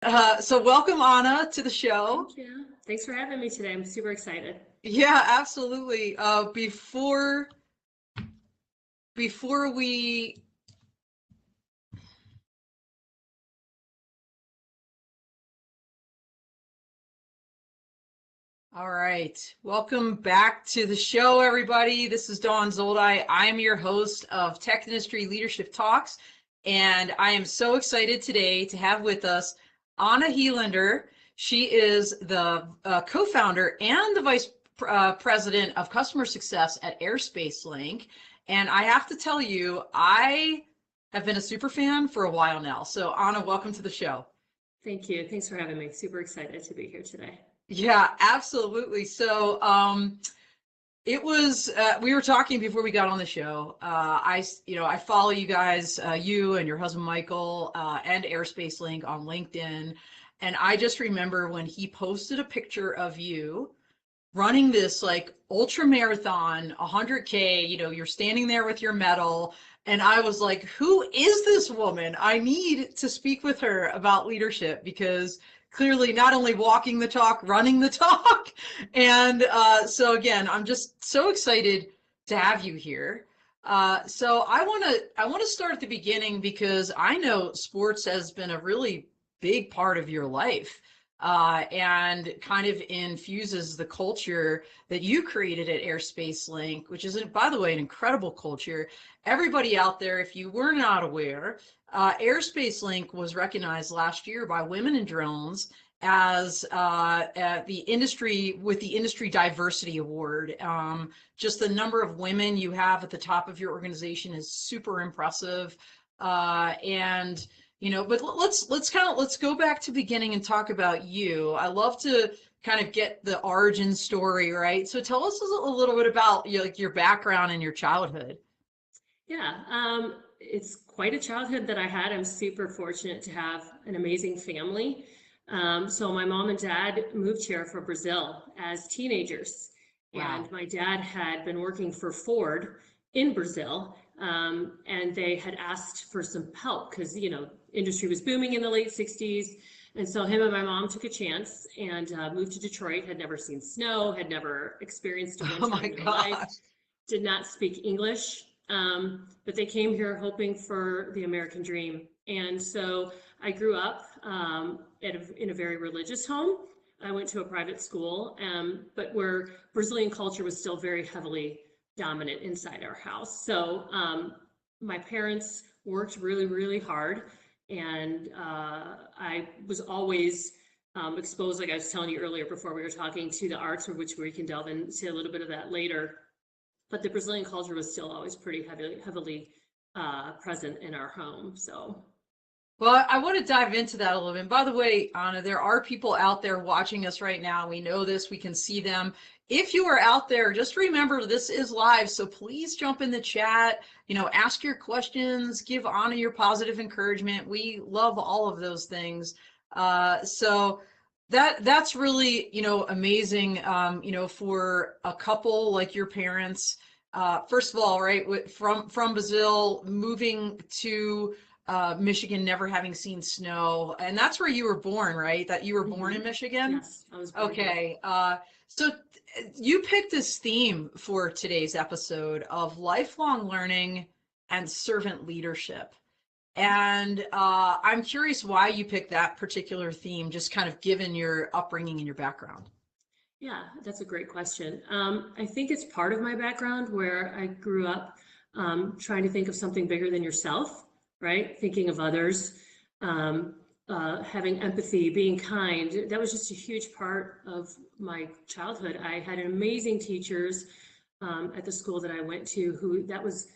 So welcome, Ana, to the show. Thank you. Thanks for having me today. I'm super excited. Yeah, absolutely. Before we, all right, welcome back to the show, everybody. This is Dawn Zoldai. I am your host of Tech Industry Leadership Talks, and I am so excited today to have with us Ana Healander. She is the co-founder and the vice president of customer success at Airspace Link. And I have to tell you, I have been a super fan for a while now. So Ana, welcome to the show. Thank you. Thanks for having me. Super excited to be here today. Yeah, absolutely. So, it was we were talking before we got on the show. I follow you guys, you and your husband Michael, and Airspace Link on LinkedIn, and I just remember when he posted a picture of you running this like ultra marathon, 100K, you're standing there with your medal. And I was like, who is this woman? I need to speak with her about leadership because clearly not only walking the talk, running the talk. And so again, I'm just so excited to have you here. So I want to start at the beginning because I know sports has been a really big part of your life, and kind of infuses the culture that you created at Airspace Link, which is, by the way, an incredible culture. Everybody out there, if you were not aware, Airspace Link was recognized last year by Women in Drones as the industry with the Industry Diversity Award. Just the number of women you have at the top of your organization is super impressive. And but let's go back to beginning and talk about you. I love to kind of get the origin story, right? So tell us a little bit about your background and your childhood. Yeah, it's quite a childhood that I had. I'm super fortunate to have an amazing family. So my mom and dad moved here from Brazil as teenagers, Wow. and my dad had been working for Ford in Brazil, and they had asked for some help because industry was booming in the late '60s, and so him and my mom took a chance and moved to Detroit. Had never seen snow, had never experienced a Oh winter my in their life, gosh. did not speak English, but they came here hoping for the American dream. And so I grew up in a very religious home. I went to a private school, but where Brazilian culture was still very heavily dominant inside our house. So my parents worked really, really hard, and I was always exposed, like I was telling you earlier before we were talking, to the arts, which we can delve into a little bit of that later. But the Brazilian culture was still always pretty heavily present in our home. So Well, I want to dive into that a little bit. And by the way, Anna, there are people out there watching us right now. We know this, we can see them. If you are out there, just remember this is live. So please jump in the chat, ask your questions, give Anna your positive encouragement. We love all of those things. So that's really, amazing, for a couple like your parents. First of all, right, from Brazil, moving to Michigan, never having seen snow. And that's where you were born, right? That you were born in mhm. Michigan? Yes, I was born here. Okay. So you picked this theme for today's episode of lifelong learning and servant leadership. And I'm curious why you picked that particular theme, just kind of given your upbringing and your background. Yeah, that's a great question. I think it's part of my background where I grew up trying to think of something bigger than yourself, right? Thinking of others, um, having empathy, being kind. That was just a huge part of my childhood. I had amazing teachers at the school that I went to who that was,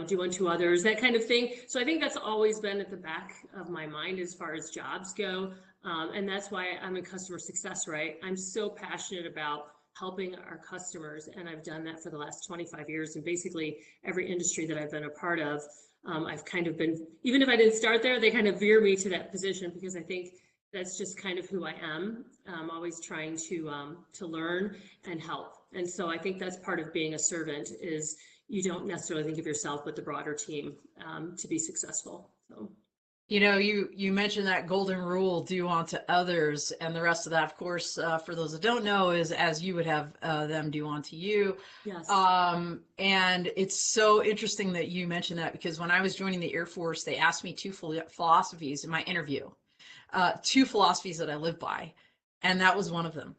do unto others, that kind of thing. So I think that's always been at the back of my mind as far as jobs go. And that's why I'm in customer success, right? I'm so passionate about helping our customers, and I've done that for the last 25 years. And basically, every industry that I've been a part of, I've kind of been, even if I didn't start there, they kind of veer me to that position because I think that's just kind of who I am. I'm always trying to learn and help. And so I think that's part of being a servant is you don't necessarily think of yourself, but the broader team to be successful. So. You mentioned that golden rule, do unto others, and the rest of that, of course, for those that don't know, is as you would have them do unto you. Yes. And it's so interesting that you mentioned that, because when I was joining the Air Force, they asked me two philosophies in my interview, two philosophies that I live by, and that was one of them.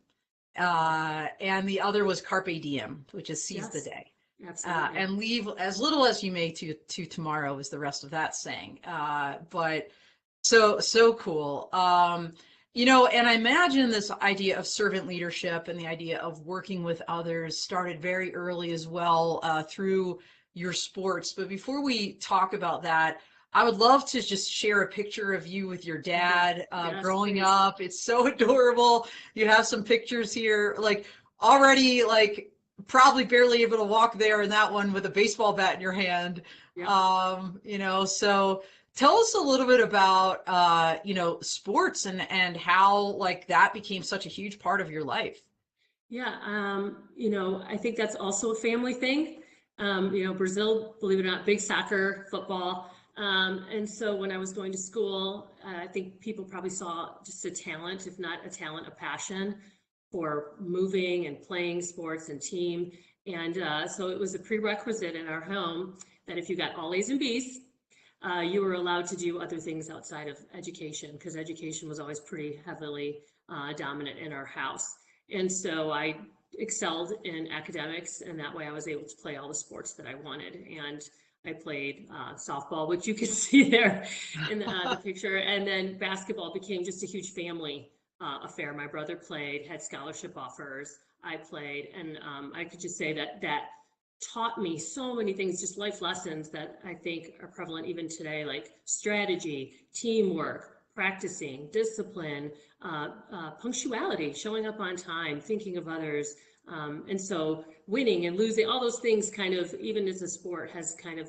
And the other was carpe diem, which is seize the Yes. day. Absolutely. And leave as little as you may to tomorrow is the rest of that saying. But so cool. And I imagine this idea of servant leadership and the idea of working with others started very early as well, through your sports. But before we talk about that, I would love to just share a picture of you with your dad, Yes, growing please. up. It's so adorable. You have some pictures here, like already like probably barely able to walk there in that one with a baseball bat in your hand. Yep. So tell us a little bit about sports and how like that became such a huge part of your life. Yeah, I think that's also a family thing. Brazil, believe it or not, big soccer, football. And so when I was going to school, I think people probably saw just a talent, if not a talent, a passion for moving and playing sports and team. And so it was a prerequisite in our home that if you got all A's and B's, you were allowed to do other things outside of education, because education was always pretty heavily dominant in our house. And so I excelled in academics, and that way I was able to play all the sports that I wanted. And I played softball, which you can see there in the picture. And then basketball became just a huge family affair. My brother played, had scholarship offers. I played, and I could just say that taught me so many things, just life lessons that I think are prevalent even today, like strategy, teamwork, practicing, discipline, punctuality, showing up on time, thinking of others. And so winning and losing, all those things kind of, even as a sport, has kind of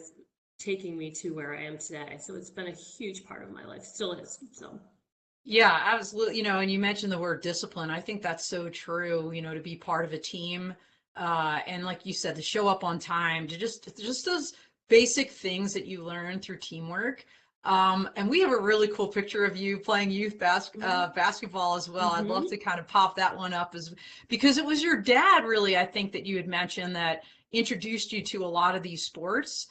taking me to where I am today. So it's been a huge part of my life, still is. So. Yeah, absolutely. And you mentioned the word discipline. I think that's so true, to be part of a team. And like you said, to show up on time, to just those basic things that you learn through teamwork. And we have a really cool picture of you playing youth basketball as well. I'd love Mm-hmm. to kind of pop that one up, because it was your dad, really, I think, that you had mentioned that introduced you to a lot of these sports.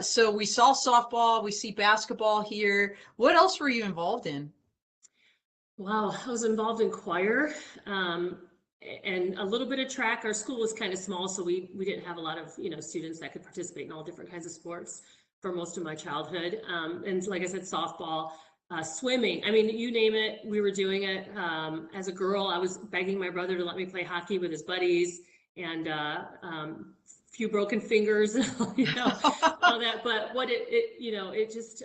So we saw softball, we see basketball here. What else were you involved in? Wow, I was involved in choir, and a little bit of track. Our school was kind of small, so we didn't have a lot of students that could participate in all different kinds of sports for most of my childhood. And like I said, softball, swimming. I mean, you name it, we were doing it. As a girl, I was begging my brother to let me play hockey with his buddies, and few broken fingers, all that. But what it just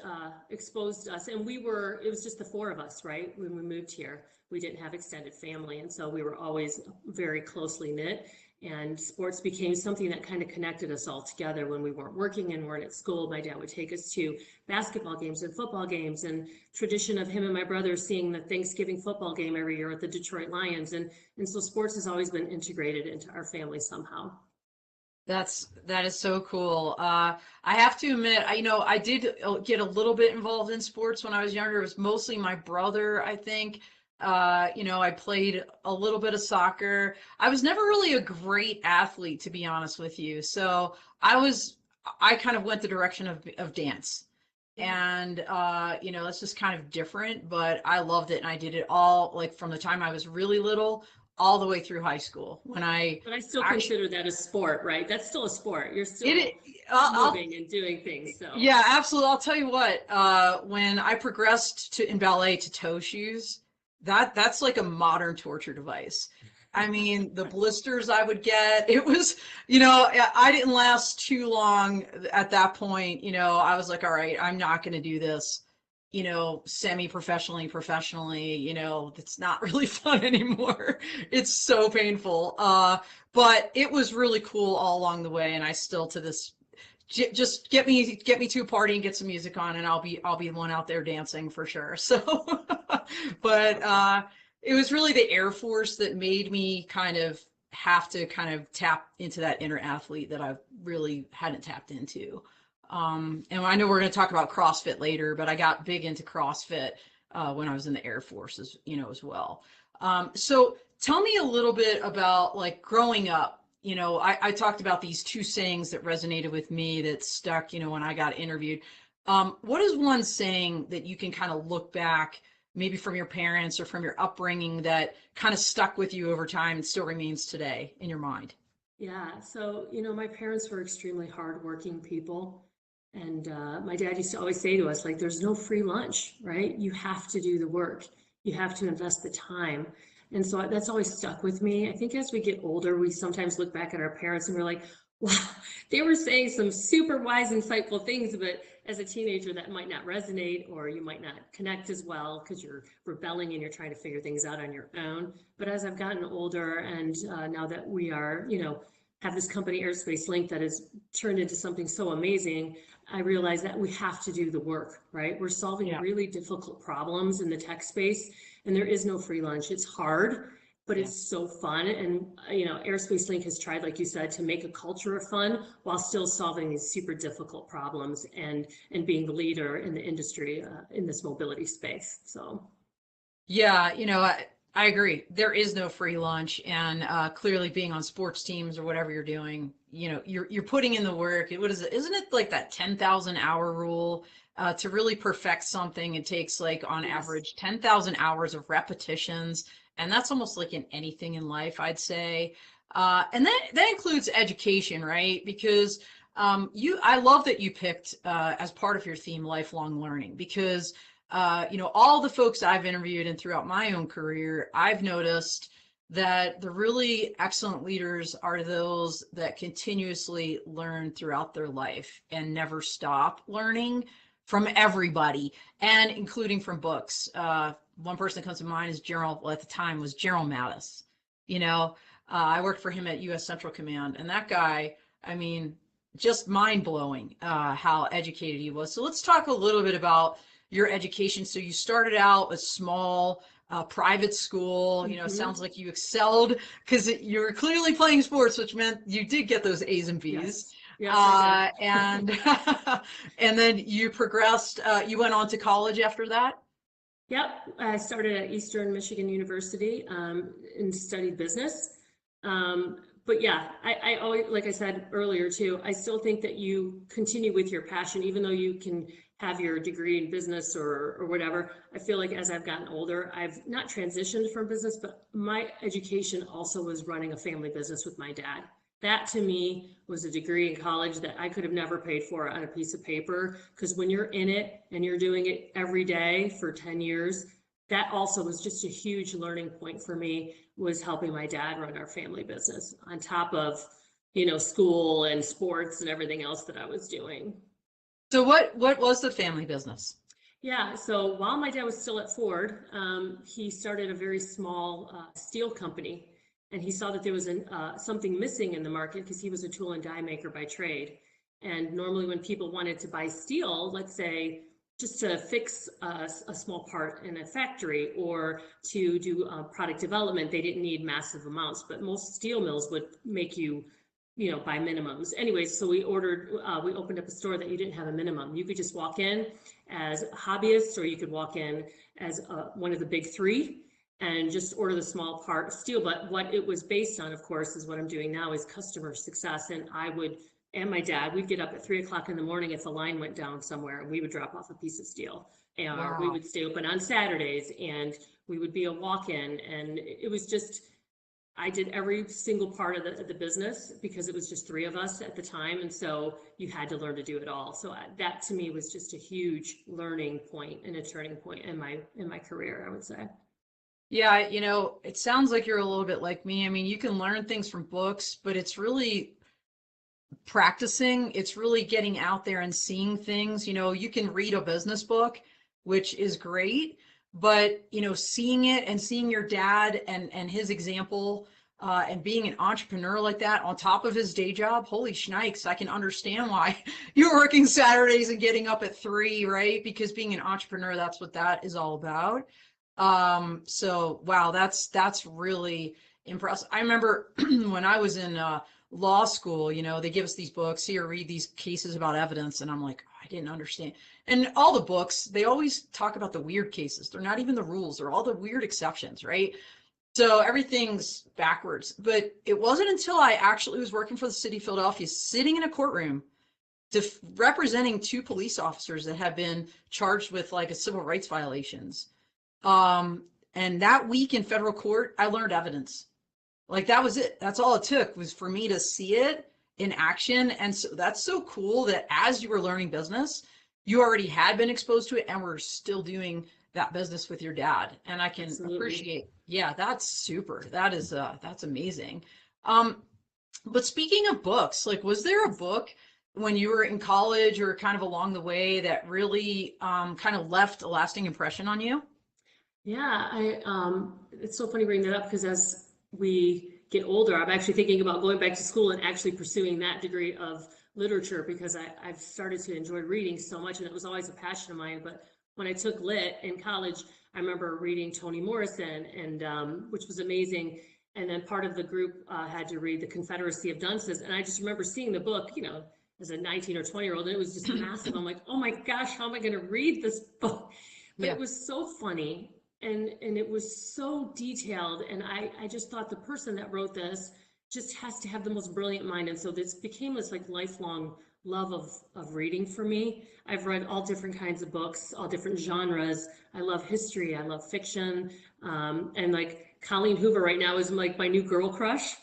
exposed us, and it was just the four of us, right? When we moved here, we didn't have extended family, and so we were always very closely knit. And sports became something that kind of connected us all together when we weren't working and weren't at school. My dad would take us to basketball games and football games, and tradition of him and my brother seeing the Thanksgiving football game every year at the Detroit Lions. And so sports has always been integrated into our family somehow. That is so cool. I have to admit, I did get a little bit involved in sports when I was younger. It was mostly my brother, I think. I played a little bit of soccer. I was never really a great athlete, to be honest with you. So I kind of went the direction of dance. Yeah. And it's just kind of different, but I loved it, and I did it all, like, from the time I was really little all the way through high school. When I But I still actually consider that a sport, right? That's still a sport. You're it still I'll moving and doing things. So yeah, absolutely. I'll tell you what, when I progressed in ballet to toe shoes, that's like a modern torture device. I mean, the blisters I would get, it was, I didn't last too long at that point. I was like, all right, I'm not going to do this, semi-professionally, professionally. It's not really fun anymore. It's so painful. But it was really cool all along the way, and I still, to this, just get me to a party and get some music on, and I'll be the one out there dancing for sure. So that's but awesome. it was really the Air Force that made me kind of have to kind of tap into that inner athlete that I really hadn't tapped into. And I know we're going to talk about CrossFit later, but I got big into CrossFit when I was in the Air Force, as well. So tell me a little bit about like growing up. I talked about these two sayings that resonated with me that stuck, when I got interviewed. What is one saying that you can kind of look back, maybe from your parents or from your upbringing, that kind of stuck with you over time and still remains today in your mind? Yeah, so my parents were extremely hardworking people, and my dad used to always say to us, like, there's no free lunch, right? You have to do the work, you have to invest the time. And so that's always stuck with me. I think as we get older, we sometimes look back at our parents and we're like, wow, they were saying some super wise, insightful things, but as a teenager, that might not resonate, or you might not connect as well because you're rebelling and you're trying to figure things out on your own. But as I've gotten older, and now that we are, have this company, Airspace Link, that has turned into something so amazing, I realize that we have to do the work, right? We're solving Yeah. really difficult problems in the tech space, and there is no free lunch. It's hard, but Yeah. it's so fun. And Airspace Link has tried, like you said, to make a culture of fun while still solving these super difficult problems and being the leader in the industry in this mobility space. So Yeah, I agree. There is no free lunch, and clearly, being on sports teams or whatever you're doing, you're putting in the work. What is it? Isn't it like that 10,000 hour rule? To really perfect something, it takes like on yes. average 10,000 hours of repetitions, and that's almost like in anything in life, I'd say. And that includes education, right? Because I love that you picked as part of your theme lifelong learning, because all the folks I've interviewed and throughout my own career, I've noticed that the really excellent leaders are those that continuously learn throughout their life and never stop learning from everybody, and including from books. One person that comes to mind is well, at the time was General Mattis. I worked for him at U.S. Central Command, and that guy, I mean, just mind blowing how educated he was. So let's talk a little bit about your education. So you started out a small private school. Mm-hmm. Sounds like you excelled because you were clearly playing sports, which meant you did get those A's and B's. Yes. Yes, I did. And and then you progressed. You went on to college after that. Yep, I started at Eastern Michigan University and studied business. But yeah, I always, like I said earlier too, I still think that you continue with your passion, even though you can have your degree in business or whatever. I feel like as I've gotten older, I've not transitioned from business, but my education also was running a family business with my dad. That to me was a degree in college that I could have never paid for on a piece of paper, because when you're in it and you're doing it every day for 10 years, that also was just a huge learning point for me, was helping my dad run our family business on top of, school and sports and everything else that I was doing. So what was the family business? Yeah, so while my dad was still at Ford, he started a very small steel company, and he saw that there was something missing in the market because he was a tool and die maker by trade. And normally when people wanted to buy steel, let's say just to fix a small part in a factory or to do product development, they didn't need massive amounts, but most steel mills would make you buy minimums. Anyways, so we opened up a store that you didn't have a minimum. You could just walk in as a hobbyist, or you could walk in as one of the big three and just order the small part of steel. But what it was based on, of course, is what I'm doing now, is customer success. And and my dad, we'd get up at 3 o'clock in the morning if the line went down somewhere, and we would drop off a piece of steel. And we Wow. would stay open on Saturdays, and we would be a walk-in. And it was just, I did every single part of the business because it was just three of us at the time. And so you had to learn to do it all. So that to me was just a huge learning point and a turning point in my career, I would say. Yeah, it sounds like you're a little bit like me. I mean, you can learn things from books, but it's really practicing. It's really getting out there and seeing things. You can read a business book, which is great, but seeing it and seeing your dad and his example, and being an entrepreneur like that on top of his day job, holy shnikes, I can understand why you're working Saturdays and getting up at 3, right? Because being an entrepreneur, that's what that is all about. So wow, that's really impressive. I remember when I was in law school, you know, they give us these books, here, read these cases about evidence. And I'm like, oh, I didn't understand. And all the books, they always talk about the weird cases. They're not even the rules, they're all the weird exceptions, right? So everything's backwards. But it wasn't until I actually was working for the city of Philadelphia, sitting in a courtroom, representing two police officers that had been charged with like a civil rights violations. And that week in federal court, I learned evidence. Like that was it. That's all it took, was for me to see it in action. And so that's so cool that as you were learning business, you already had been exposed to it and were still doing that business with your dad. And I can Absolutely. appreciate, yeah, that's super. That's amazing. But speaking of books, like, was there a book when you were in college or kind of along the way that really kind of left a lasting impression on you? Yeah, it's so funny bringing that up because as we get older, I'm actually thinking about going back to school and actually pursuing that degree of literature because I've started to enjoy reading so much, and it was always a passion of mine. But when I took lit in college, I remember reading Toni Morrison, and which was amazing. And then part of the group had to read The Confederacy of Dunces, and I just remember seeing the book, you know, as a 19 or 20-year-old, and it was just massive. I'm like, oh my gosh, how am I going to read this book? But Yeah. it was so funny. And it was so detailed, and I just thought the person that wrote this just has to have the most brilliant mind, and so this became this like lifelong love of reading for me. I've read all different kinds of books, all different genres. I love history, I love fiction, and like Colleen Hoover right now is like my new girl crush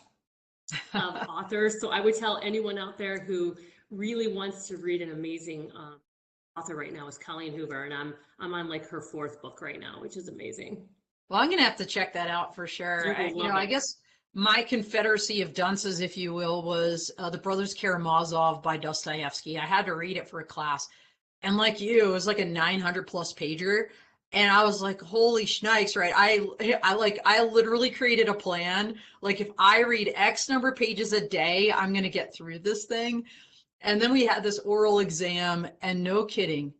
of authors. So I would tell anyone out there who really wants to read an amazing author right now is Colleen Hoover, and I'm on like her fourth book right now, which is amazing. Well, I'm gonna have to check that out for sure. You will You know, love I it. guess my Confederacy of Dunces, if you will, was The Brothers Karamazov by Dostoevsky. I had to read it for a class, and like you, it was like a 900 plus pager, and I was like, holy schnikes, right? I literally created a plan. Like, if I read X number of pages a day, I'm gonna get through this thing. And then we had this oral exam, and no kidding,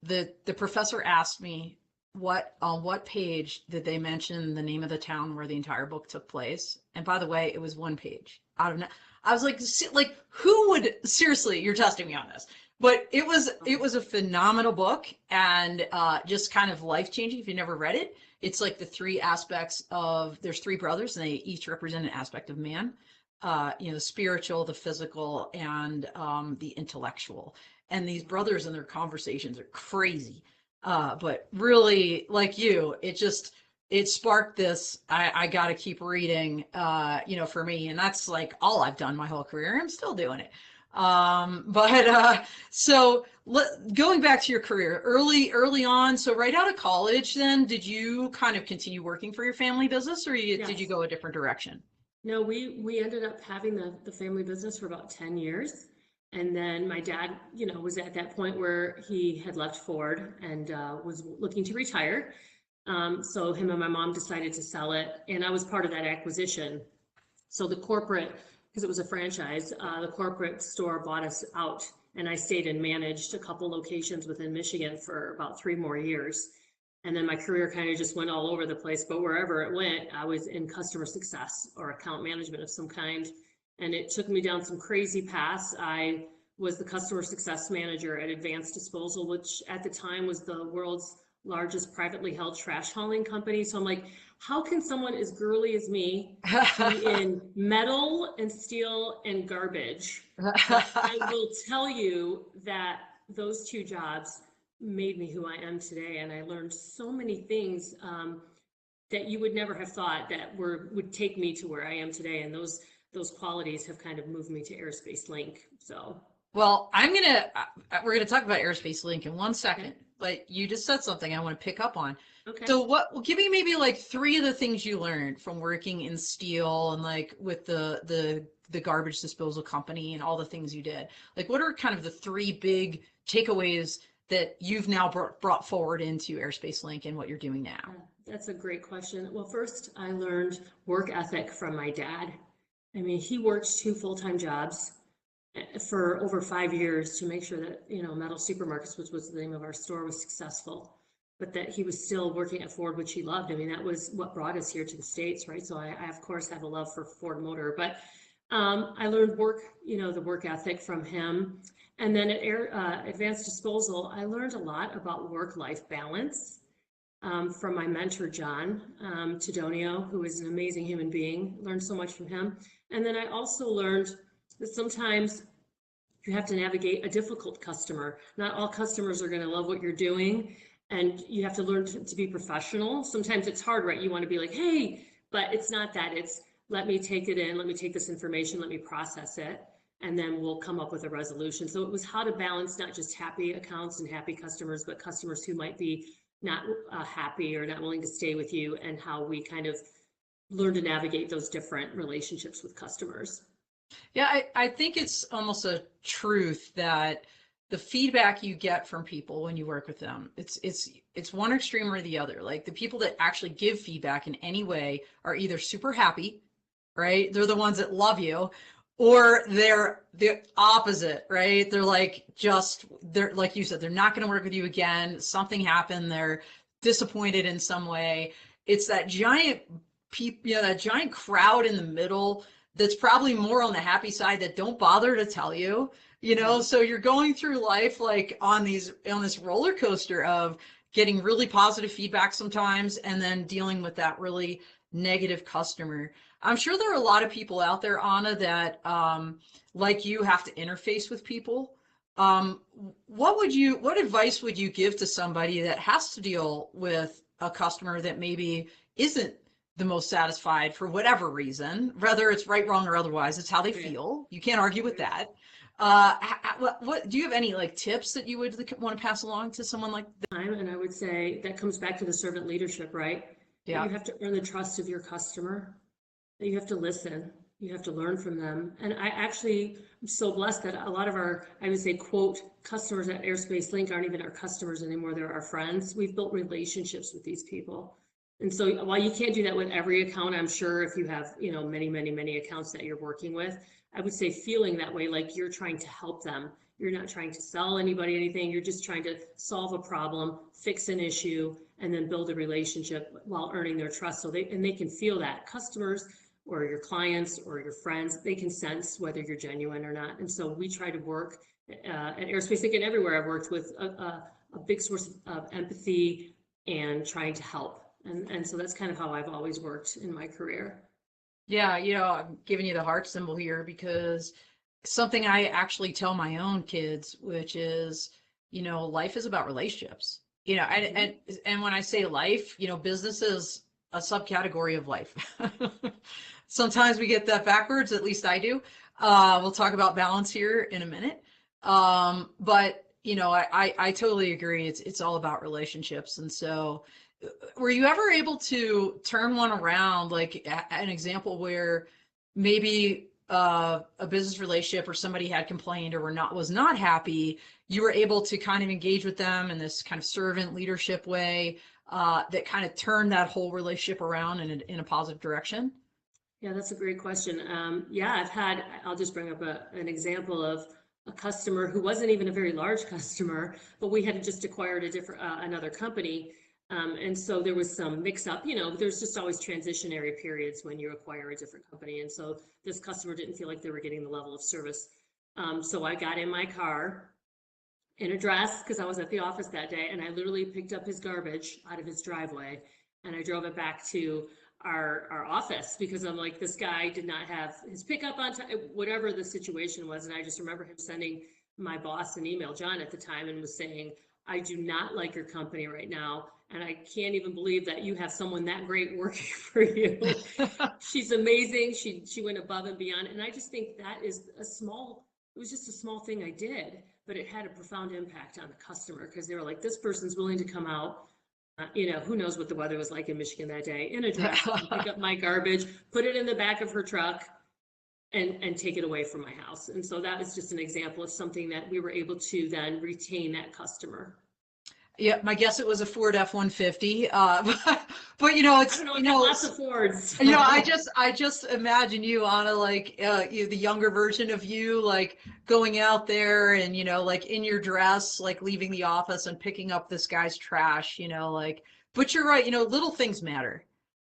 the professor asked me what on what page did they mention the name of the town where the entire book took place. And by the way, it was one page out of I was like, who would, seriously, you're testing me on this. But it was a phenomenal book, and just kind of life changing. If you never read it, it's like the three aspects of, there's three brothers and they each represent an aspect of man. You know, the spiritual, the physical, and the intellectual. And these brothers and their conversations are crazy. But really, like you, it sparked this, I got to keep reading, you know, for me. And that's like all I've done my whole career. I'm still doing it. So going back to your career early on, so right out of college, then did you kind of continue working for your family business, or did you Yes. go a different direction? No, we ended up having the family business for about 10 years. And then my dad, you know, was at that point where he had left Ford and was looking to retire. So him and my mom decided to sell it, and I was part of that acquisition. So the corporate, because it was a franchise, the corporate store bought us out, and I stayed and managed a couple locations within Michigan for about 3 more years. And then my career kind of just went all over the place, but wherever it went, I was in customer success or account management of some kind. And it took me down some crazy paths. I was the customer success manager at Advanced Disposal, which at the time was the world's largest privately held trash hauling company. So I'm like, how can someone as girly as me be in metal and steel and garbage? But I will tell you that those two jobs made me who I am today, and I learned so many things that you would never have thought that would take me to where I am today. And those qualities have kind of moved me to Airspace Link. So Well, we're gonna talk about Airspace Link in 1 second, but you just said something I want to pick up on. okay. So well, give me maybe like three of the things you learned from working in steel and like with the garbage disposal company and all the things you did. Like, what are kind of the three big takeaways that you've now brought forward into Airspace Link and what you're doing now? That's a great question. Well, first, I learned work ethic from my dad. I mean, he worked two full-time jobs for over 5 years to make sure that, you know, Metal Supermarkets, which was the name of our store, was successful, but that he was still working at Ford, which he loved. I mean, that was what brought us here to the States, right? So I of course have a love for Ford Motor, but I learned the work ethic from him. And then at Advanced Disposal, I learned a lot about work-life balance from my mentor, John Tidonio, who is an amazing human being. Learned so much from him. And then I also learned that sometimes you have to navigate a difficult customer. Not all customers are going to love what you're doing, and you have to learn to be professional. Sometimes it's hard, right? You want to be like, hey, but it's not that. It's let me take it in, let me take this information, let me process it, and then we'll come up with a resolution. So it was how to balance not just happy accounts and happy customers, but customers who might be not happy or not willing to stay with you, and how we kind of learn to navigate those different relationships with customers. Yeah, I think it's almost a truth that the feedback you get from people when you work with them, it's one extreme or the other. Like the people that actually give feedback in any way are either super happy, right? They're the ones that love you, or they're the opposite, right? They're like they're like you said, they're not going to work with you again. Something happened, they're disappointed in some way. It's that giant that giant crowd in the middle that's probably more on the happy side that don't bother to tell you, so you're going through life like on this roller coaster of getting really positive feedback sometimes and then dealing with that really negative customer. I'm sure there are a lot of people out there, Anna, that like you have to interface with people. What advice would you give to somebody that has to deal with a customer that maybe isn't the most satisfied for whatever reason, whether it's right, wrong, or otherwise? It's how they feel. You can't argue with that. What do you have any like tips that you would want to pass along to someone like that? And I would say that comes back to the servant leadership, right? Yeah. You have to earn the trust of your customer. That you have to listen. You have to learn from them. And I actually am so blessed that a lot of I would say, quote, customers at Airspace Link aren't even our customers anymore. They're our friends. We've built relationships with these people. And so while you can't do that with every account, I'm sure if you have, many, many, many accounts that you're working with, I would say feeling that way, like you're trying to help them. You're not trying to sell anybody anything. You're just trying to solve a problem, fix an issue, and then build a relationship while earning their trust. So they can feel that. Customers or your clients or your friends, they can sense whether you're genuine or not. And so we try to work at Airspace Link and everywhere I've worked with a big source of empathy and trying to help. And so that's kind of how I've always worked in my career. Yeah, I'm giving you the heart symbol here because something I actually tell my own kids, which is, life is about relationships. And when I say life, business is a subcategory of life. Sometimes we get that backwards, at least I do. We'll talk about balance here in a minute. But I totally agree. It's all about relationships. And so were you ever able to turn one around, like an example where maybe a business relationship or somebody had complained or was not happy, you were able to kind of engage with them in this kind of servant leadership way that kind of turned that whole relationship around in a positive direction? Yeah, that's a great question. I'll just bring up an example of a customer who wasn't even a very large customer, but we had just acquired another company. And so there was some mix up, there's just always transitionary periods when you acquire a different company. And so this customer didn't feel like they were getting the level of service. So I got in my car in a dress because I was at the office that day, and I literally picked up his garbage out of his driveway and I drove it back to our office because I'm like, this guy did not have his pickup on time, whatever the situation was. And I just remember him sending my boss an email, John, at the time, and was saying, I do not like your company right now. And I can't even believe that you have someone that great working for you. She's amazing. She went above and beyond. And I just think that is it was just a small thing I did, but it had a profound impact on the customer because they were like, this person's willing to come out. Who knows what the weather was like in Michigan that day, in a dress, pick up my garbage, put it in the back of her truck, and take it away from my house. And so that was just an example of something that we were able to then retain that customer. Yeah, my guess it was a Ford F-150. But it's lots of Fords. I just imagine you, Anna, like the younger version of you, like going out there and like in your dress, like leaving the office and picking up this guy's trash. But you're right. Little things matter.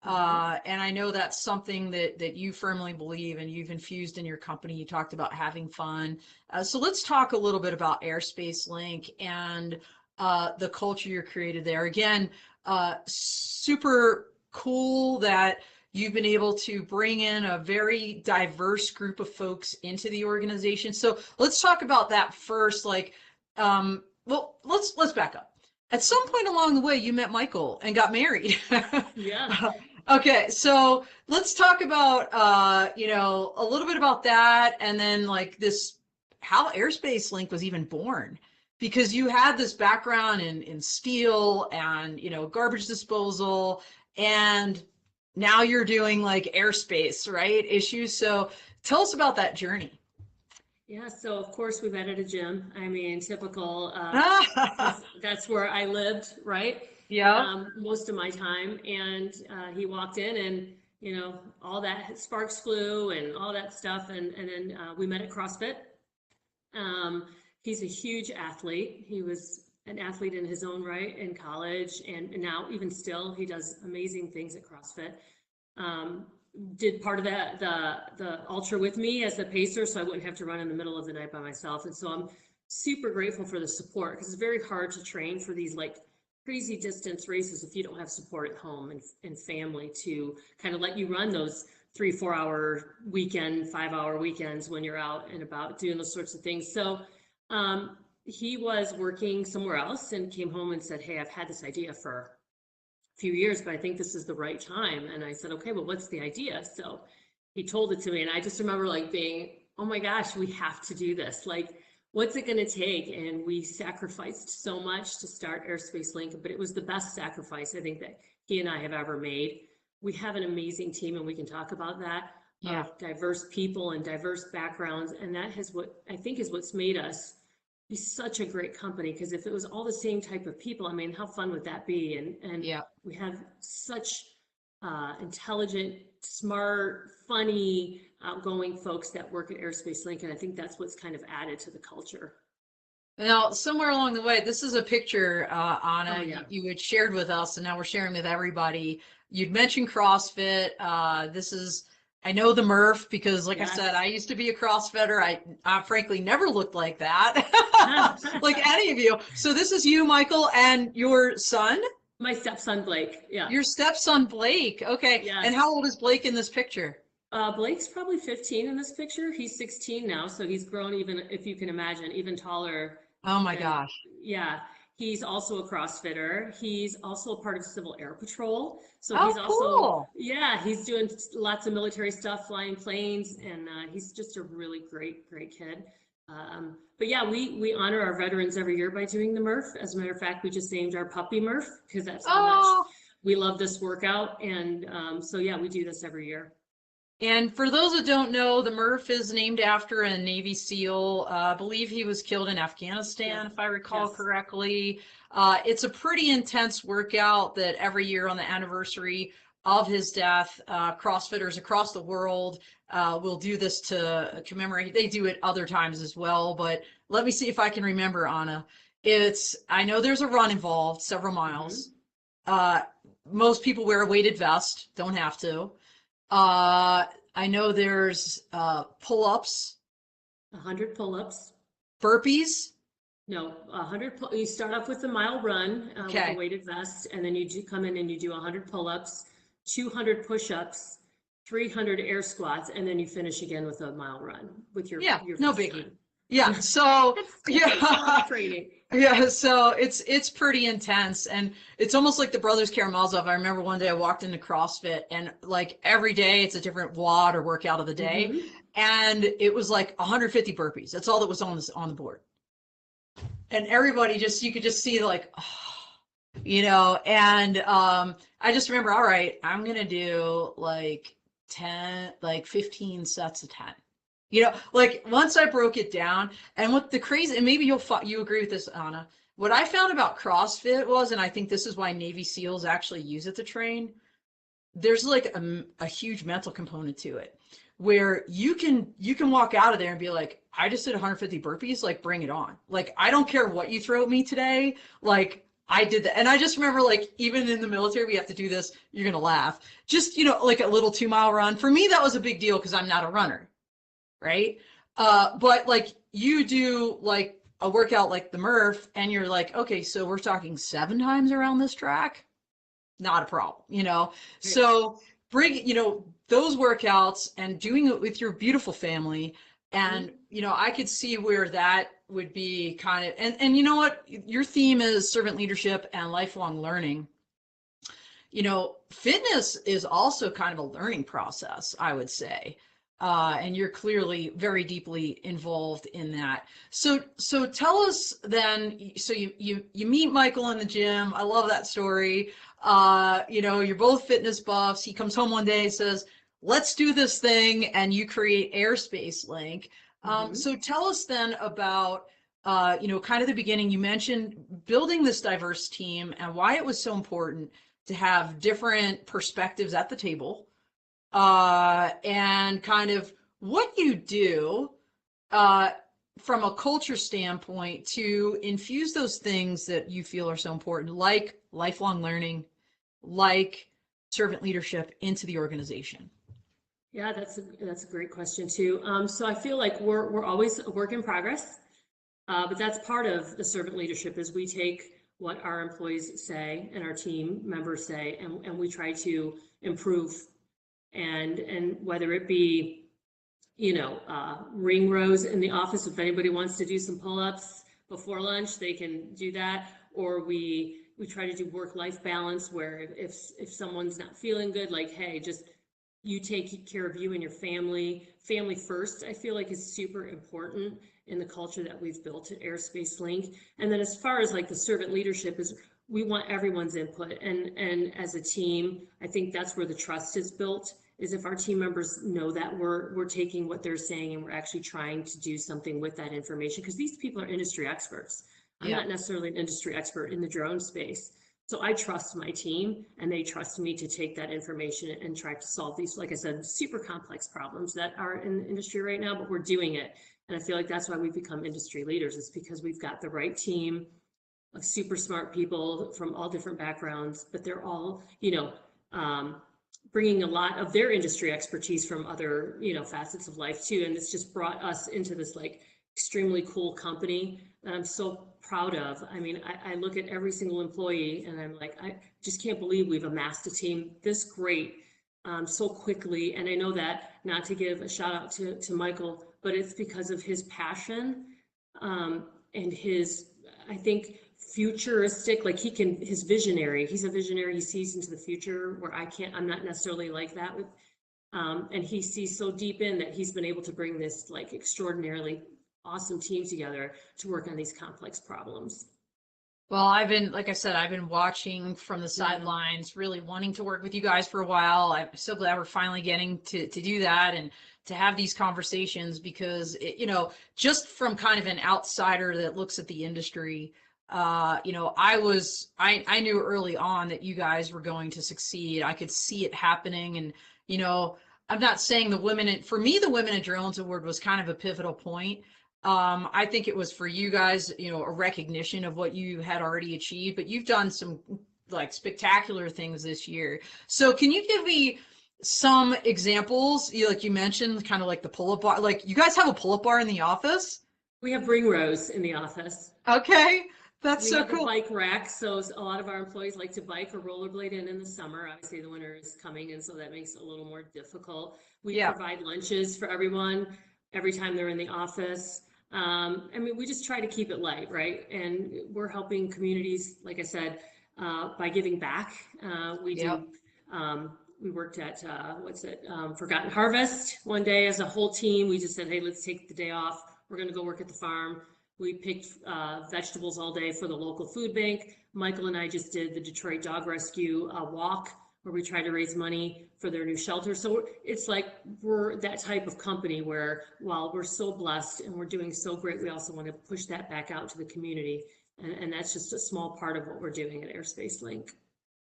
And I know that's something that you firmly believe and you've infused in your company. You talked about having fun. So let's talk a little bit about Airspace Link and the culture you created there. Again, super cool that you've been able to bring in a very diverse group of folks into the organization. So let's talk about that first. Like, well, let's back up. At some point along the way, you met Michael and got married. Yeah. Okay, so let's talk about a little bit about that, and then like this, how Airspace Link was even born, because you had this background in steel and garbage disposal, and now you're doing like airspace, right? Issues. So tell us about that journey. Yeah, so of course we met at a gym. I mean, typical, Ah, 'cause that's where I lived, right? yeah. Most of my time. And he walked in and, all that sparks flew and all that stuff. And then we met at CrossFit. He's a huge athlete. He was an athlete in his own right in college. And now even still, he does amazing things at CrossFit. Um, did part of the ultra with me as the pacer, so I wouldn't have to run in the middle of the night by myself. And so I'm super grateful for the support, because it's very hard to train for these like crazy distance races if you don't have support at home and family to kind of let you run those 3-4 hour weekend, 5 hour weekends when you're out and about doing those sorts of things. So he was working somewhere else and came home and said, "Hey, I've had this idea for few years, but I think this is the right time." And I said, "Okay, well, what's the idea?" So he told it to me, and I just remember like being, "Oh my gosh, we have to do this. Like, what's it going to take?" And we sacrificed so much to start Airspace Link, but it was the best sacrifice I think that he and I have ever made. We have an amazing team, and we can talk about that, Yeah. of diverse people and diverse backgrounds, and that has what I think is what's made us be such a great company. Because if it was all the same type of people, I mean, how fun would that be? And Yeah. we have such intelligent, smart, funny, outgoing folks that work at Airspace Link, and I think that's what's kind of added to the culture. Now, somewhere along the way, this is a picture, Oh Anna, yeah. you had shared with us, and now we're sharing with everybody. You'd mentioned CrossFit. This is, I know the Murph because, like I said, Yes. I used to be a CrossFitter. I frankly never looked like that, like any of you. So this is you, Michael, and your son, My stepson Blake. Yeah. your stepson, Blake. Okay. And Yes. how old is Blake in this picture? Blake's probably 15 in this picture. He's 16 now, so he's grown, even, if you can imagine, even taller Oh my than, gosh. yeah. He's also a CrossFitter. He's also a part of Civil Air Patrol. So he's Oh, also, cool. yeah, he's doing lots of military stuff, flying planes, and he's just a really great, great kid. But yeah, we honor our veterans every year by doing the Murph. As a matter of fact, we just named our puppy Murph, because that's how much Oh. we love this workout. And so yeah, we do this every year. And for those that don't know, the Murph is named after a Navy SEAL. I believe he was killed in Afghanistan, Yep. if I recall Yes. correctly. It's a pretty intense workout that every year on the anniversary of his death, CrossFitters across the world will do this to commemorate. They do it other times as well, but let me see if I can remember, Anna. I know there's a run involved, several Hmm. miles. Uh, Most people wear a weighted vest, don't have to. I know there's pull-ups, 100 pull-ups. burpees. No, 100. You start off with a mile run with a Okay. weighted vest, and then you come in and you do 100 pull-ups, 200 push-ups, 300 air squats, and then you finish again with a mile run with Yeah, your no vest biggie. on. Yeah, so It takes a lot of yeah. training. Yeah, so it's pretty intense, and it's almost like the Brothers Karamazov. I remember one day I walked into CrossFit, and like every day it's a different WOD or workout of the day, Hmm. and it was like 150 burpees. That's all that was on the board, and everybody just, you could just see like, and I just remember, all right, I'm gonna do like 10, like 15 sets of 10. Like once I broke it down, and what the crazy, and maybe you agree with this, Anna. What I found about CrossFit was, and I think this is why Navy SEALs actually use it to train, there's like a huge mental component to it, where you can walk out of there and be like, I just did 150 burpees, like bring it on. Like I don't care what you throw at me today. Like I did that. And I just remember, like, even in the military, we have to do this. You're going to laugh. Just, like a little 2 mile run. For me, that was a big deal because I'm not a runner, right? But like you do like a workout like the Murph, and you're like, okay, so we're talking 7 times around this track. Not a problem. Right. So bring, those workouts and doing it with your beautiful family. And, Mhm. I could see where that would be kind of, and you know what? Your theme is servant leadership and lifelong learning. Fitness is also kind of a learning process, I would say. And you're clearly very deeply involved in that. So tell us then. So you meet Michael in the gym. I love that story. You're both fitness buffs. He comes home one day and says, "Let's do this thing," and you create Airspace Link. Mhm. So tell us then about kind of the beginning. You mentioned building this diverse team and why it was so important to have different perspectives at the table, and kind of what you do uh, from a culture standpoint to infuse those things that you feel are so important, like lifelong learning, like servant leadership into the organization. Yeah, that's a great question too. So I feel like we're always a work in progress, but that's part of the servant leadership is we take what our employees say and our team members say, and we try to improve. And whether it be ring rows in the office, if anybody wants to do some pull-ups before lunch, they can do that. Or we try to do work-life balance where if someone's not feeling good, like, hey, just you take care of you and your family. Family first, I feel like is super important in the culture that we've built at Airspace Link. And then as far as like the servant leadership is, we want everyone's input. And as a team, I think that's where the trust is built, is if our team members know that we're taking what they're saying and we're actually trying to do something with that information, because these people are industry experts. I'm Yeah. not necessarily an industry expert in the drone space. So I trust my team and they trust me to take that information and try to solve these, like I said, super complex problems that are in the industry right now, but we're doing it. And I feel like that's why we've become industry leaders, is because we've got the right team of super smart people from all different backgrounds, but they're all, bringing a lot of their industry expertise from other, facets of life too. And it's just brought us into this like extremely cool company that I'm so proud of. I mean, I look at every single employee and I'm like, I just can't believe we've amassed a team this great so quickly. And I know that, not to give a shout out to Michael, but it's because of his passion and his, I think, futuristic, like his visionary. He's a visionary. He sees into the future where I'm not necessarily like that with, and he sees so deep in that he's been able to bring this like extraordinarily awesome team together to work on these complex problems. Well, like I said, I've been watching from the Yeah. sidelines, really wanting to work with you guys for a while. I'm so glad we're finally getting to do that and to have these conversations because just from kind of an outsider that looks at the industry, I knew early on that you guys were going to succeed. I could see it happening, and you know, I'm not saying for me, the Women in Drones Award was kind of a pivotal point. I think it was for you guys, a recognition of what you had already achieved, but you've done some like spectacular things this year. So can you give me some examples? Like you mentioned, kind of like the pull-up bar. Like you guys have a pull-up bar in the office? We have ring rows in the office. Okay, that's We so have the cool. bike rack, so a lot of our employees like to bike or rollerblade in the summer. Obviously, the winter is coming, and so that makes it a little more difficult. We Yeah. provide lunches for everyone every time they're in the office. I mean, we just try to keep it light, right? And we're helping communities, like I said, by giving back. We Yep. do. We worked at Forgotten Harvest one day as a whole team. We just said, hey, let's take the day off. We're going to go work at the farm. We picked vegetables all day for the local food bank. Michael and I just did the Detroit Dog Rescue walk where we tried to raise money for their new shelter. So it's like we're that type of company where while we're so blessed and we're doing so great, we also want to push that back out to the community. And that's just a small part of what we're doing at Airspace Link.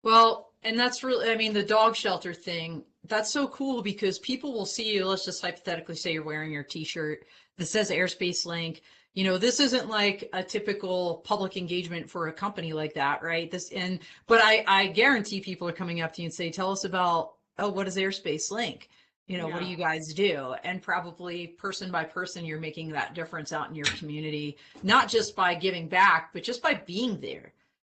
Well, and that's really, I mean, the dog shelter thing, that's so cool because people will see you. Let's just hypothetically say you're wearing your t-shirt that says Airspace Link. This isn't like a typical public engagement for a company like that, right? But I guarantee people are coming up to you and say, tell us about, oh, what is Airspace Link? What do Yeah. you guys do? And probably person by person, you're making that difference out in your community, not just by giving back, but just by being there.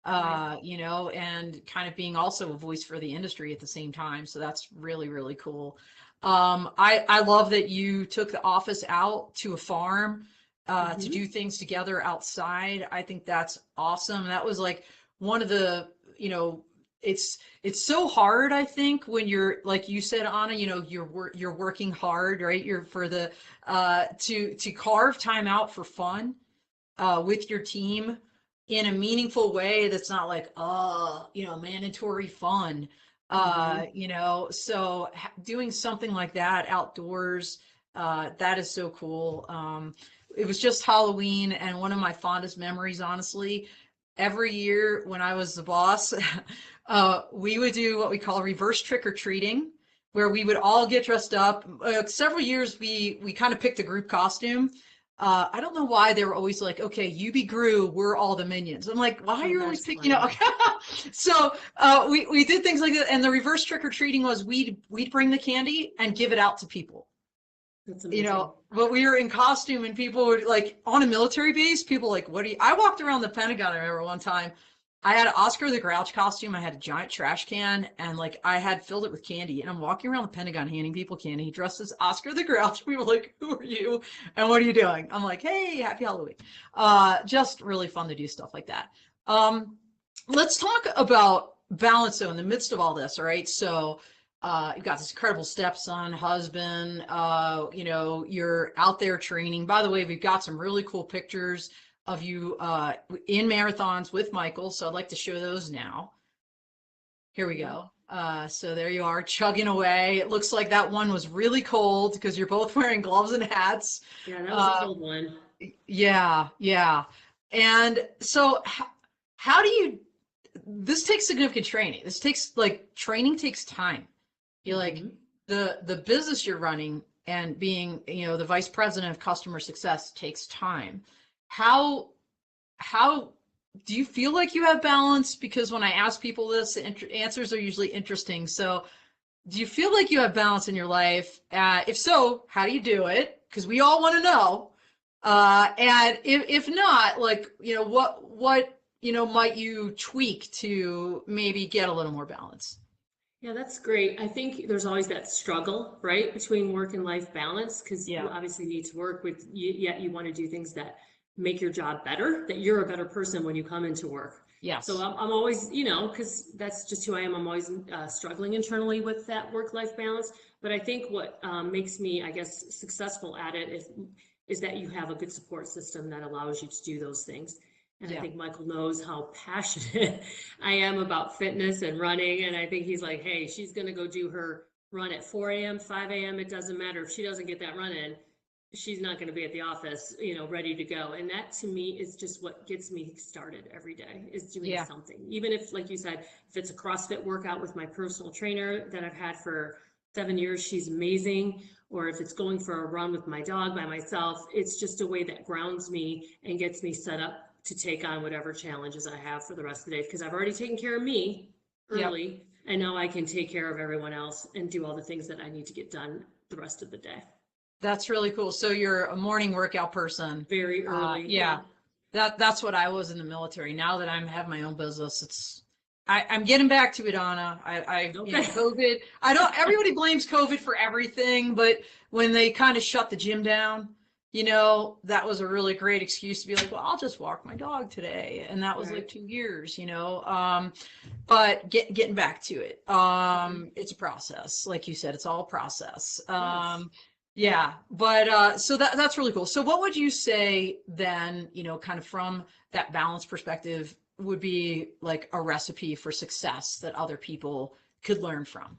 Right. And kind of being also a voice for the industry at the same time. So that's really, really cool. I love that you took the office out to a farm to do things together outside. I think that's awesome. That was like one of the, it's so hard, I think, when you're, like you said, Anna, you're working hard, right? You're for the to carve time out for fun with your team in a meaningful way that's not like, mandatory fun. Mm-hmm. So doing something like that outdoors, that is so cool. It was just Halloween, and one of my fondest memories, honestly, every year when I was the boss, we would do what we call reverse trick or treating, where we would all get dressed up. Several years we kind of picked a group costume. I don't know why they were always like, okay, you be Gru, we're all the minions. I'm like, why are Oh, you always that's picking funny. up? So we did things like that, and the reverse trick or treating was we'd bring the candy and give it out to people. That's amazing. But we were in costume, and people would, like, on a military base, people like, what do you, I walked around the Pentagon, I remember one time, I had an Oscar the Grouch costume, I had a giant trash can, and like I had filled it with candy, and I'm walking around the Pentagon handing people candy dressed as Oscar the Grouch. People were like, who are you? And what are you doing? I'm like, hey, happy Halloween. Just really fun to do stuff like that. Let's talk about balance though in the midst of all this, all right? So you've got this incredible stepson, husband, you're out there training. By the way, we've got some really cool pictures of you in marathons with Michael, so I'd like to show those now. Here we Yeah. go. So there you are, chugging away. It looks like that one was really cold because you're both wearing gloves and hats. Yeah, that was a Uh, cold one. yeah, yeah. And so how do you, this takes significant training. This takes, like, training takes time. You're like, Mm-hmm. the business you're running and being, the vice president of customer success takes time. How do you feel like you have balance? Because when I ask people this, the answers are usually interesting. So do you feel like you have balance in your life? If so, how do you do it? Because we all want to know. And if not, like, what might you tweak to maybe get a little more balance? Yeah, that's great. I think there's always that struggle, right, between work and life balance, because you Yeah. obviously need to work with, yet you want to do things that make your job better, that you're a better person when you come into work. So Yes. I'm always, because that's just who I am. I'm always struggling internally with that work-life balance. But I think what makes me, I guess, successful at it is that you have a good support system that allows you to do those things. And I Yeah. think Michael knows how passionate I am about fitness and running. And I think he's like, hey, she's going to go do her run at 4 a.m., 5 a.m. It doesn't matter. If she doesn't get that run in, she's not going to be at the office, ready to go. And that to me is just what gets me started every day, is doing Yeah. something. Even if, like you said, if it's a CrossFit workout with my personal trainer that I've had for 7 years, she's amazing. Or if it's going for a run with my dog by myself, it's just a way that grounds me and gets me set up to take on whatever challenges I have for the rest of the day, because I've already taken care of me Yep. early, and now I can take care of everyone else and do all the things that I need to get done the rest of the day. That's really cool. So you're a morning workout person. Very early, Yeah. yeah. That's what I was in the military. Now that have my own business, I'm getting back to it, Anna. Okay. COVID. I don't. Everybody blames COVID for everything, but when they kind of shut the gym down, that was a really great excuse to be like, well, I'll just walk my dog today, and that was like Right. 2 years. But getting back to it, Mhm. it's a process. Like you said, it's all a process. Yes. Yeah, but so that's really cool. So what would you say then, kind of from that balance perspective, would be like a recipe for success that other people could learn from?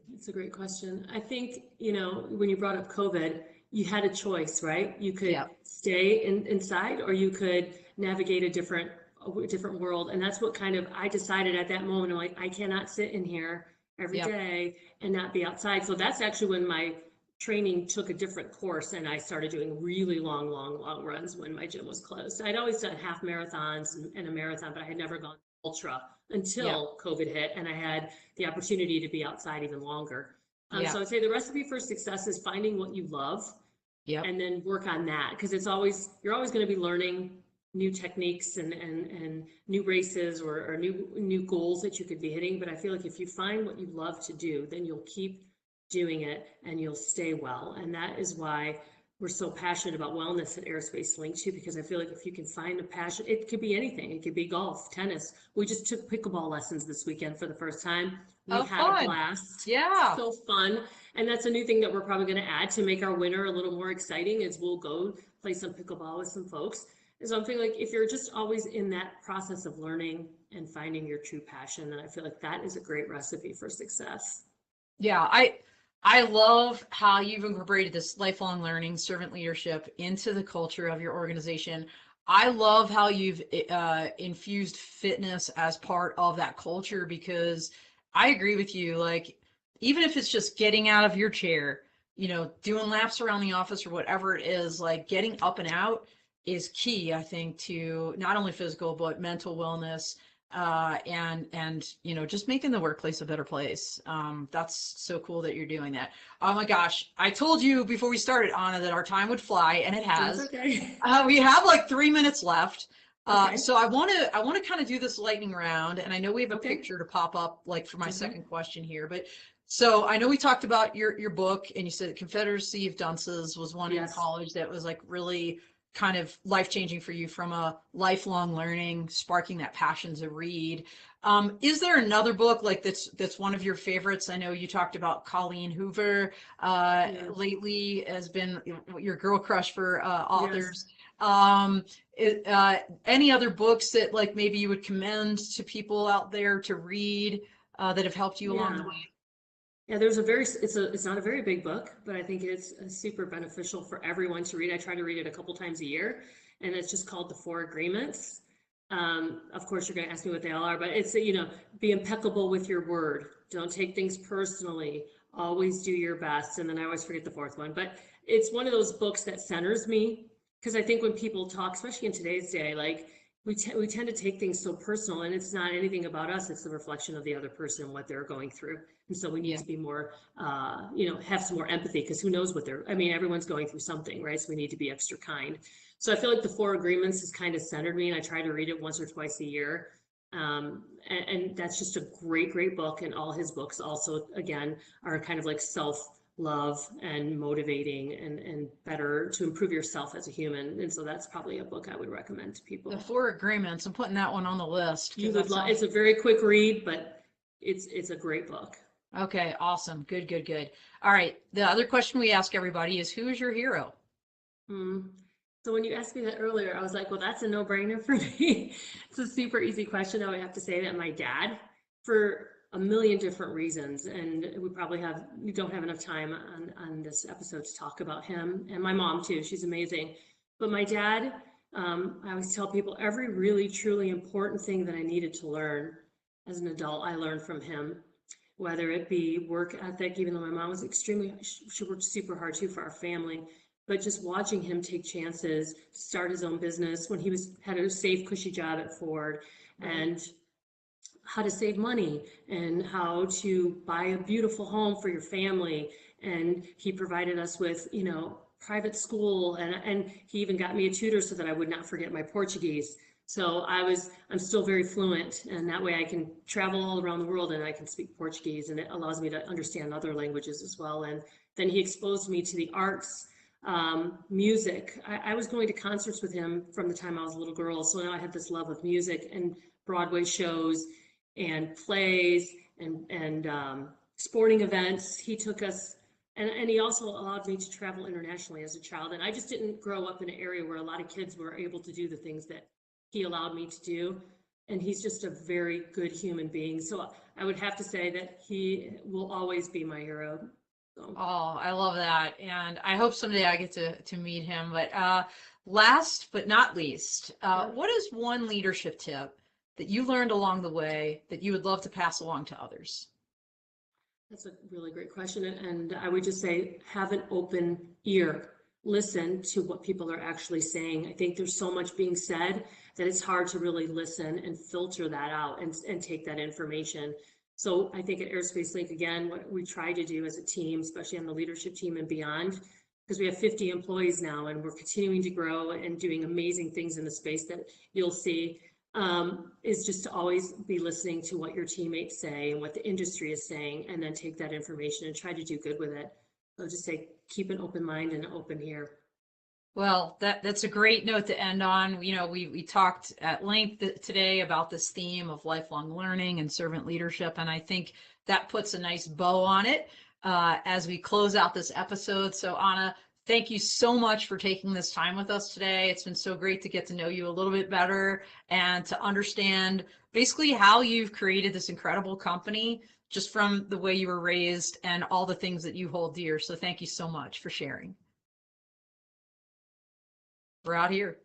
That's a great question. I think, when you brought up COVID, you had a choice, right? You could Yeah. stay inside, or you could navigate a different a different world. And that's what kind of, I decided at that moment, I'm like, I cannot sit in here every Yep. day and not be outside. So that's actually when my training took a different course, and I started doing really long runs when my gym was closed. I'd always done half marathons and a marathon, but I had never gone ultra Yeah. until COVID hit, and I had the opportunity to be outside even longer. Yeah. So I'd say the recipe for success is finding what you love Yep. and then work on that, because it's always, you're always going to be learning new techniques and new races or new goals that you could be hitting. But I feel like if you find what you love to do, then you'll keep doing it and you'll stay well. And that is why we're so passionate about wellness at Airspace Link too, because I feel like if you can find a passion, it could be anything. It could be golf, tennis. We just took pickleball lessons this weekend for the first time. We Oh, had a fun. blast. Yeah. So fun. And that's a new thing that we're probably going to add to make our winter a little more exciting, is we'll go play some pickleball with some folks. And so I'm feeling like if you're just always in that process of learning and finding your true passion, then I feel like that is a great recipe for success. Yeah, I love how you've incorporated this lifelong learning, servant leadership into the culture of your organization. I love how you've infused fitness as part of that culture, because I agree with you. Like, even if it's just getting out of your chair, doing laps around the office or whatever it is, like getting up and out is key, I think, to not only physical but mental wellness, and just making the workplace a better place. That's so cool that you're doing that. Oh my gosh, I told you before we started, Anna, that our time would fly, and it That's has. okay. We have like 3 minutes left. Okay. So I want to kind of do this lightning round, and I know we have a Okay. picture to pop up like for my Okay. second question here, but so I know we talked about your book, and you said Confederacy of Dunces was one in Yes. college that was like really kind of life changing for you, from a lifelong learning, sparking that passion to read. Is there another book like that's one of your favorites? I know you talked about Colleen Hoover Yeah. lately has been your girl crush for Yes. authors. Any other books that like maybe you would commend to people out there to read that have helped you along the Yeah. way? Yeah, it's not a very big book, but I think it's super beneficial for everyone to read. I try to read it a couple times a year, and it's just called The Four Agreements. Of course, you're going to ask me what they all are, but it's, be impeccable with your word. Don't take things personally. Always do your best. And then I always forget the fourth one, but it's one of those books that centers me, because I think when people talk, especially in today's day, like we tend to take things so personal, and it's not anything about us. It's the reflection of the other person, what they're going through. And so we need Yeah. to be more, have some more empathy, because who knows what I mean, everyone's going through something, right? So we need to be extra kind. So I feel like The Four Agreements has kind of centered me, and I try to read it once or twice a year. And that's just a great book. And all his books also, again, are kind of like self-love and motivating and better to improve yourself as a human. And so that's probably a book I would recommend to The people. Four Agreements. I'm putting that one on the list You because would that love, sounds it's a very quick read, but it's a great book. okay. Awesome. Good, good, good. All right. The other question we ask everybody is, who is your hero? Hmm. So when you asked me that earlier, I was like, well, that's a no-brainer for me. It's a super easy question. I would have to say that my dad, for a million different reasons, and we don't have enough time on this episode to talk about him, and my mom too. She's amazing. But my dad, I always tell people, every really truly important thing that I needed to learn as an adult, I learned from him. Whether it be work ethic, even though my mom was she worked super hard too for our family, but just watching him take chances to start his own business when had a safe, cushy job at Ford, Right. and how to save money and how to buy a beautiful home for your family. And he provided us with, private school, and he even got me a tutor so that I would not forget my Portuguese. So I'm still very fluent, and that way I can travel all around the world and I can speak Portuguese, and it allows me to understand other languages as well. And then he exposed me to the arts, music. I was going to concerts with him from the time I was a little girl. So now I had this love of music and Broadway shows and plays and sporting events. He took us, and he also allowed me to travel internationally as a child. And I just didn't grow up in an area where a lot of kids were able to do the things that he allowed me to do. And he's just a very good human being. So I would have to say that he will always be my hero. So, Oh, I love that. And I hope someday I get to meet him. But last but not least, sure. what is one leadership tip that you learned along the way that you would love to pass along to others? That's a really great question. And I would just say, have an open ear. Listen to what people are actually saying. I think there's so much being said that it's hard to really listen and filter that out and take that information. So I think at Airspace Link, again, what we try to do as a team, especially on the leadership team and beyond, because we have 50 employees now and we're continuing to grow and doing amazing things in the space that you'll see, is just to always be listening to what your teammates say and what the industry is saying, and then take that information and try to do good with it. So just say, keep an open mind and an open ear. Well, that's a great note to end on. You know, we talked at length today about this theme of lifelong learning and servant leadership, and I think that puts a nice bow on it as we close out this episode. So, Ana, thank you so much for taking this time with us today. It's been so great to get to know you a little bit better and to understand basically how you've created this incredible company just from the way you were raised and all the things that you hold dear. So, thank you so much for sharing. We're out here.